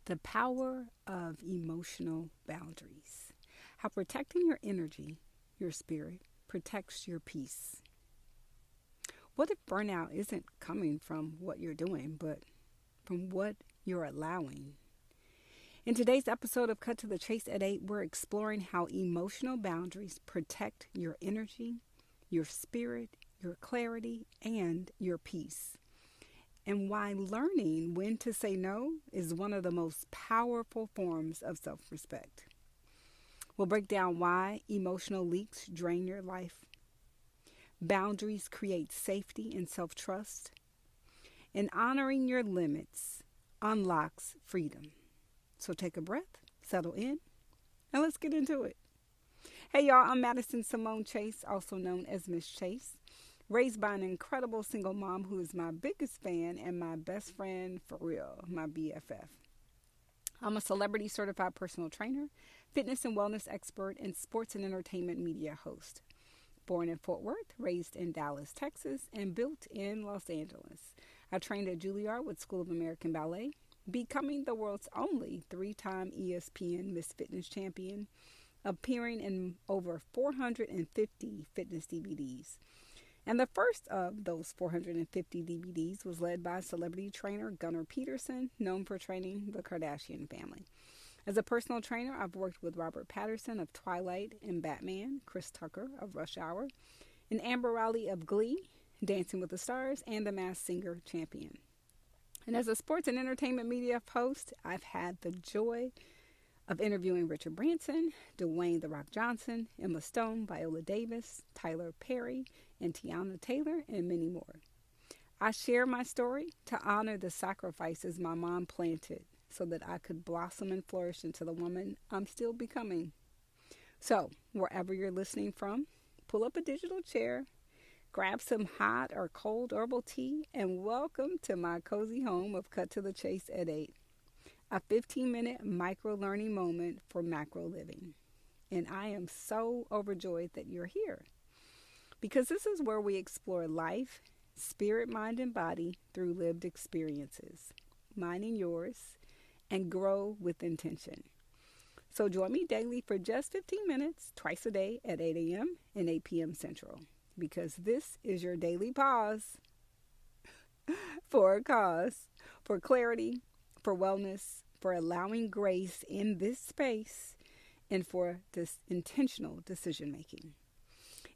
The power of emotional boundaries. How protecting your energy, your spirit, protects your peace. What if burnout isn't coming from what you're doing, but from what you're allowing? In today's episode of Cut to the Chase at 8, we're exploring how emotional boundaries protect your energy, your spirit, your clarity, and your peace, and why learning when to say no is one of the most powerful forms of self respect. We'll break down why emotional leaks drain your life, boundaries create safety and self trust, and honoring your limits unlocks freedom. So take a breath, settle in, and let's get into it. Hey y'all, I'm Madison Simone Chase, also known as Miss Chase, raised by an incredible single mom who is my biggest fan and my best friend for real, my BFF. I'm a celebrity certified personal trainer, fitness and wellness expert, and sports and entertainment media host. Born in Fort Worth, raised in Dallas, Texas, and built in Los Angeles. I trained at Juilliard with School of American Ballet, becoming the world's only 3-time ESPN Miss Fitness champion, appearing in over 450 fitness DVDs. And the first of those 450 DVDs was led by celebrity trainer Gunnar Peterson, known for training the Kardashian family. As a personal trainer, I've worked with Robert Pattinson of Twilight and Batman, Chris Tucker of Rush Hour, and Amber Riley of Glee, Dancing with the Stars, and The Masked Singer champion. And as a sports and entertainment media host, I've had the joy of interviewing Richard Branson, Dwayne "The Rock" Johnson, Emma Stone, Viola Davis, Tyler Perry, and Tiana Taylor, and many more. I share my story to honor the sacrifices my mom planted so that I could blossom and flourish into the woman I'm still becoming. So, wherever you're listening from, pull up a digital chair, grab some hot or cold herbal tea, and welcome to my cozy home of Cut to the Chase at 8. A 15-minute micro-learning moment for macro living. And I am so overjoyed that you're here, because this is where we explore life, spirit, mind, and body through lived experiences, mine and yours, and grow with intention. So join me daily for just 15 minutes, twice a day at 8 a.m. and 8 p.m. Central, because this is your daily pause for a cause, for clarity, for wellness, for allowing grace in this space, and for this intentional decision making.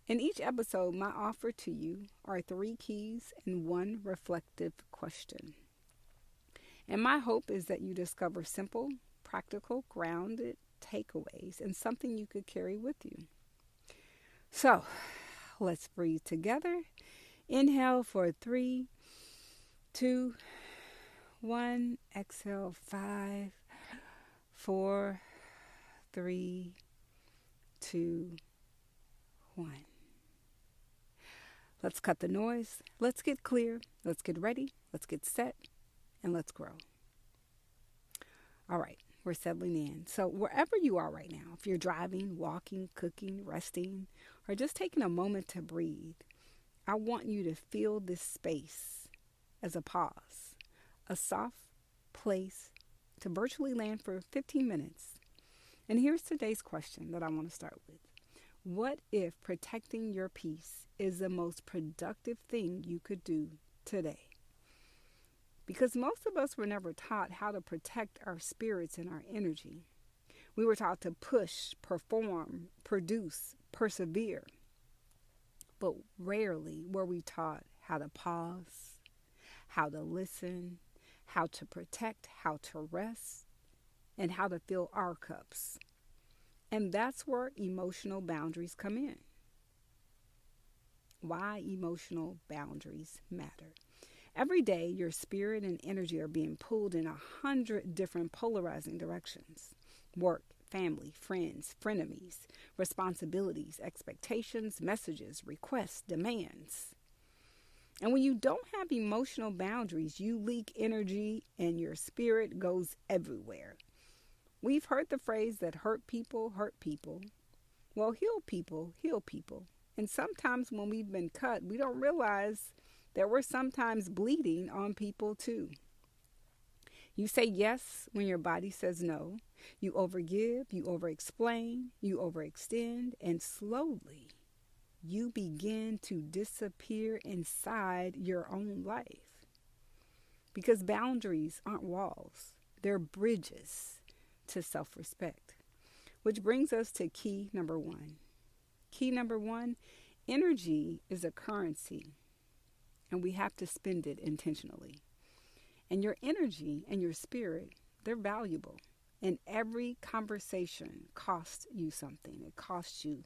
In each episode, my offer to you are 3 keys and 1 reflective question. And my hope is that you discover simple, practical, grounded takeaways and something you could carry with you. So, let's breathe together. Inhale for 3, 2, 1. Exhale 5, 4, 3, 2, 1. Let's cut the noise. Let's get clear. Let's get ready. Let's get set. And let's grow. All right, we're settling in. So wherever you are right now, if you're driving, walking, cooking, resting, or just taking a moment to breathe, I want you to feel this space as a pause, a soft place to virtually land for 15 minutes. And here's today's question that I want to start with. What if protecting your peace is the most productive thing you could do today? Because most of us were never taught how to protect our spirits and our energy. We were taught to push, perform, produce, persevere. But rarely were we taught how to pause, how to listen, how to protect, how to rest, and how to fill our cups. And that's where emotional boundaries come in. Why emotional boundaries matter. Every day, your spirit and energy are being pulled in 100 different polarizing directions. Work, family, friends, frenemies, responsibilities, expectations, messages, requests, demands. And when you don't have emotional boundaries, you leak energy and your spirit goes everywhere. We've heard the phrase that hurt people hurt people. Well, heal people heal people. And sometimes when we've been cut, we don't realize that we're sometimes bleeding on people too. You say yes when your body says no. You overgive, you overexplain, you overextend, and slowly you begin to disappear inside your own life. Because boundaries aren't walls, they're bridges to self respect. Which brings us to key number one. Key number one, energy is a currency, and we have to spend it intentionally. And your energy and your spirit, they're valuable. And every conversation costs you something. It costs you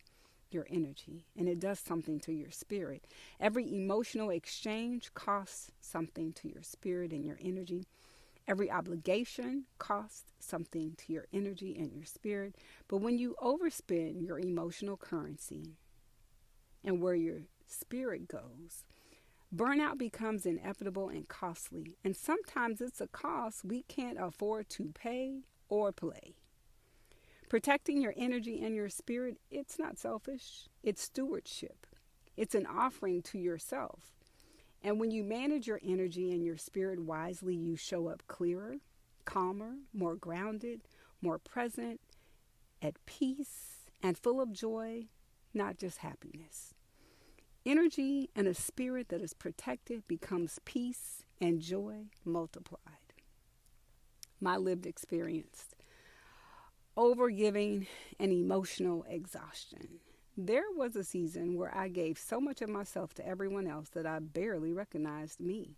your energy, and it does something to your spirit. Every emotional exchange costs something to your spirit and your energy. Every obligation costs something to your energy and your spirit. But when you overspend your emotional currency and where your spirit goes, burnout becomes inevitable and costly. And sometimes it's a cost we can't afford to pay or play. Protecting your energy and your spirit, it's not selfish. It's stewardship. It's an offering to yourself. And when you manage your energy and your spirit wisely, you show up clearer, calmer, more grounded, more present, at peace, and full of joy, not just happiness. Energy and a spirit that is protected becomes peace and joy multiplied. My lived experience. Overgiving and emotional exhaustion. There was a season where I gave so much of myself to everyone else that I barely recognized me.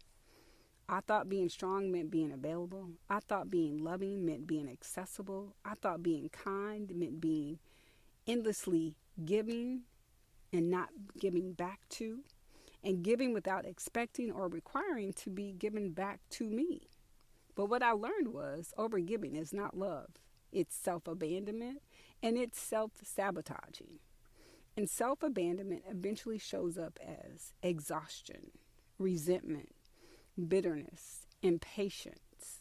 I thought being strong meant being available. I thought being loving meant being accessible. I thought being kind meant being endlessly giving and not giving back to, and giving without expecting or requiring to be given back to me. But what I learned was overgiving is not love. It's self-abandonment, and it's self-sabotaging. And self-abandonment eventually shows up as exhaustion, resentment, bitterness, impatience,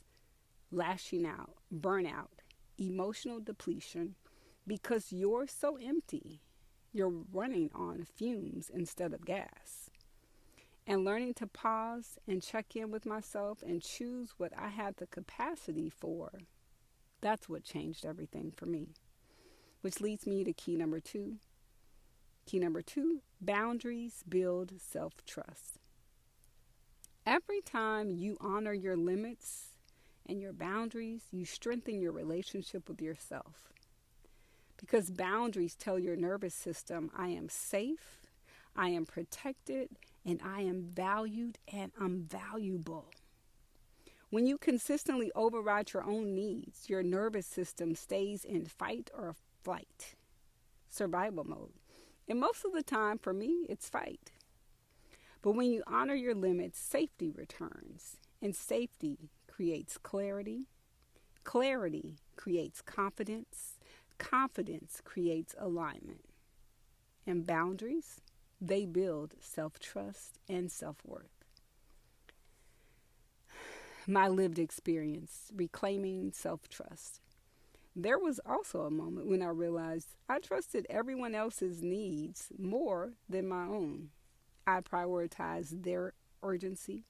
lashing out, burnout, emotional depletion, because you're so empty. You're running on fumes instead of gas. And learning to pause and check in with myself and choose what I had the capacity for, that's what changed everything for me. Which leads me to key number two. Key number two, boundaries build self-trust. Every time you honor your limits and your boundaries, you strengthen your relationship with yourself. Because boundaries tell your nervous system, I am safe, I am protected, and I am valued and I'm valuable. When you consistently override your own needs, your nervous system stays in fight or flight, survival mode. And most of the time, for me, it's fight. But when you honor your limits, safety returns. And safety creates clarity. Clarity creates confidence. Confidence creates alignment. And boundaries, they build self-trust and self-worth. My lived experience, reclaiming self-trust. There was also a moment when I realized I trusted everyone else's needs more than my own. I prioritized their urgency,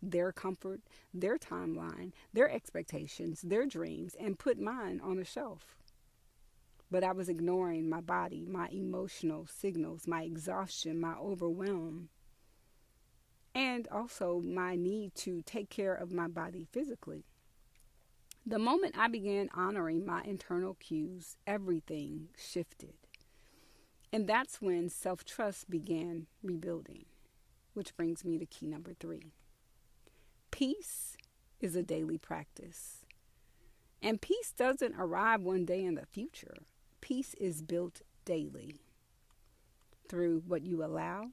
their comfort, their timeline, their expectations, their dreams, and put mine on a shelf. But I was ignoring my body, my emotional signals, my exhaustion, my overwhelm, and also my need to take care of my body physically. The moment I began honoring my internal cues, everything shifted. And that's when self-trust began rebuilding, which brings me to key number 3. Peace is a daily practice. And peace doesn't arrive one day in the future. Peace is built daily through what you allow,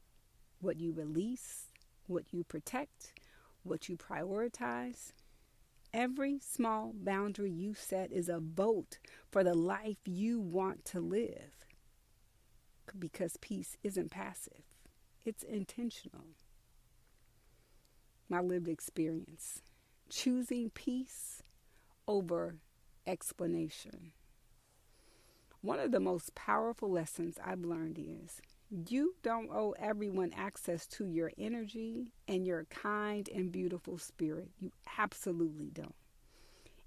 what you release, what you protect, what you prioritize. Every small boundary you set is a vote for the life you want to live. Because peace isn't passive, it's intentional. My lived experience, choosing peace over explanation. One of the most powerful lessons I've learned is you don't owe everyone access to your energy and your kind and beautiful spirit. You absolutely don't.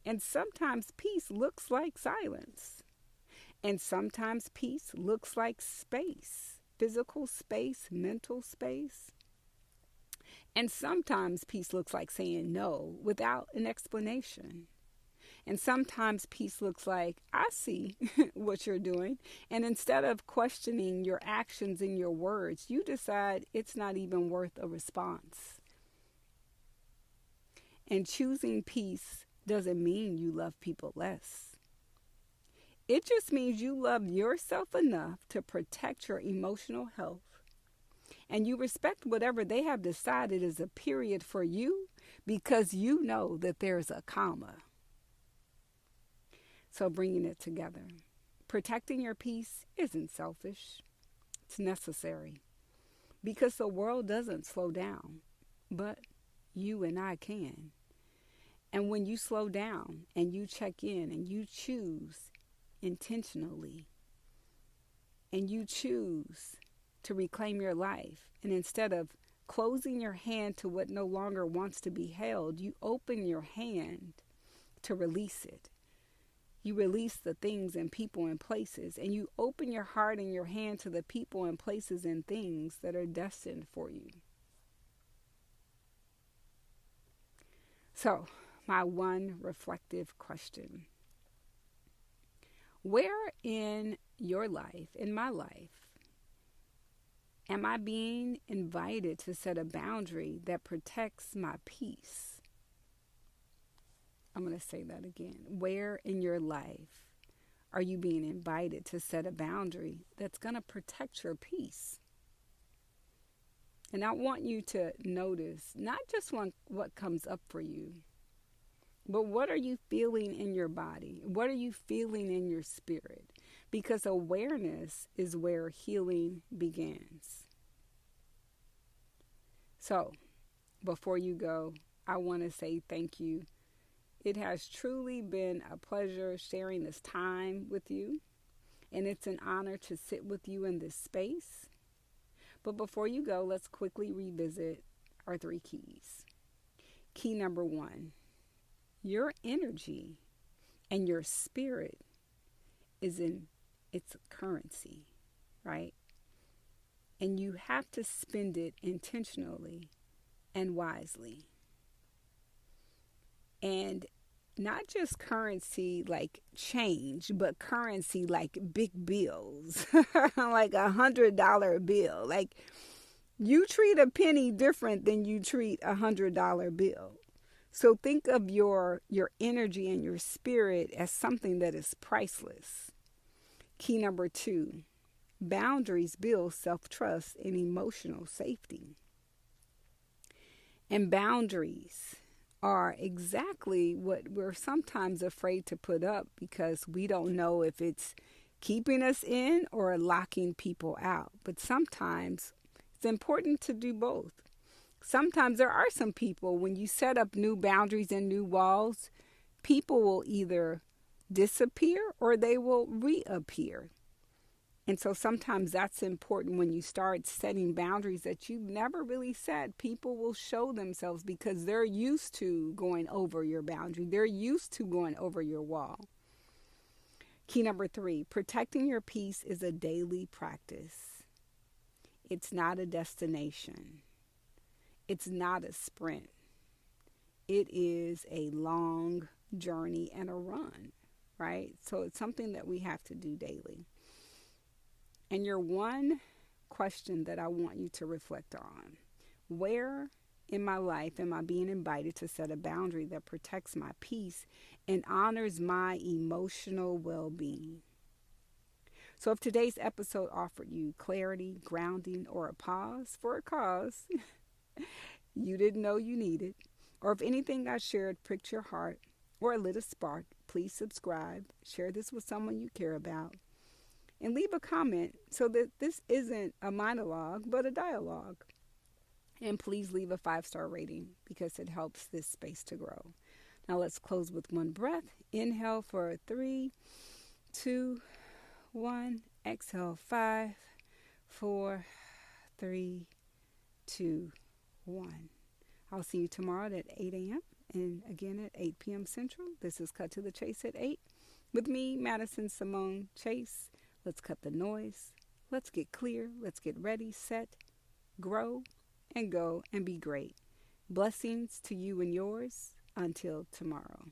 And sometimes peace looks like silence. And sometimes peace looks like space, physical space, mental space. And sometimes peace looks like saying no without an explanation. And sometimes peace looks like, I see what you're doing. And instead of questioning your actions and your words, you decide it's not even worth a response. And choosing peace doesn't mean you love people less. It just means you love yourself enough to protect your emotional health. And you respect whatever they have decided is a period for you because you know that there's a comma. So bringing it together. Protecting your peace isn't selfish. It's necessary. Because the world doesn't slow down, but you and I can. And when you slow down and you check in and you choose intentionally and you choose to reclaim your life, and instead of closing your hand to what no longer wants to be held, you open your hand to release it. You release the things and people and places, and you open your heart and your hand to the people and places and things that are destined for you. So, my one reflective question. Where in your life, in my life, am I being invited to set a boundary that protects my peace? I'm going to say that again. Where in your life are you being invited to set a boundary that's going to protect your peace? And I want you to notice not just what comes up for you, but what are you feeling in your body? What are you feeling in your spirit? Because awareness is where healing begins. So, before you go, I want to say thank you. It has truly been a pleasure sharing this time with you, and it's an honor to sit with you in this space. But before you go, let's quickly revisit our 3 keys. Key number 1, your energy and your spirit is in its currency, right? And you have to spend it intentionally and wisely. And not just currency like change, but currency like big bills, like $100 bill. Like you treat a penny different than you treat $100 bill. So think of your energy and your spirit as something that is priceless. Key number 2, boundaries build self-trust and emotional safety. And boundaries are exactly what we're sometimes afraid to put up because we don't know if it's keeping us in or locking people out. But sometimes it's important to do both. Sometimes there are some people, when you set up new boundaries and new walls, people will either disappear or they will reappear. And so sometimes that's important when you start setting boundaries that you've never really set. People will show themselves because they're used to going over your boundary. They're used to going over your wall. Key number 3, protecting your peace is a daily practice. It's not a destination. It's not a sprint. It is a long journey and a run, right? So it's something that we have to do daily. And your one question that I want you to reflect on, where in my life am I being invited to set a boundary that protects my peace and honors my emotional well-being? So if today's episode offered you clarity, grounding, or a pause for a cause you didn't know you needed, or if anything I shared pricked your heart or lit a spark, please subscribe, share this with someone you care about, and leave a comment so that this isn't a monologue, but a dialogue. And please leave a 5-star rating because it helps this space to grow. Now let's close with one breath. Inhale for 3, 2, 1. Exhale 5, 4, 3, 2, 1. I'll see you tomorrow at 8 a.m. And again at 8 p.m. Central. This is Cut to the Chase at 8 with me, Madison Simone Chase. Let's cut the noise. Let's get clear. Let's get ready, set, grow, and go and be great. Blessings to you and yours. Until tomorrow.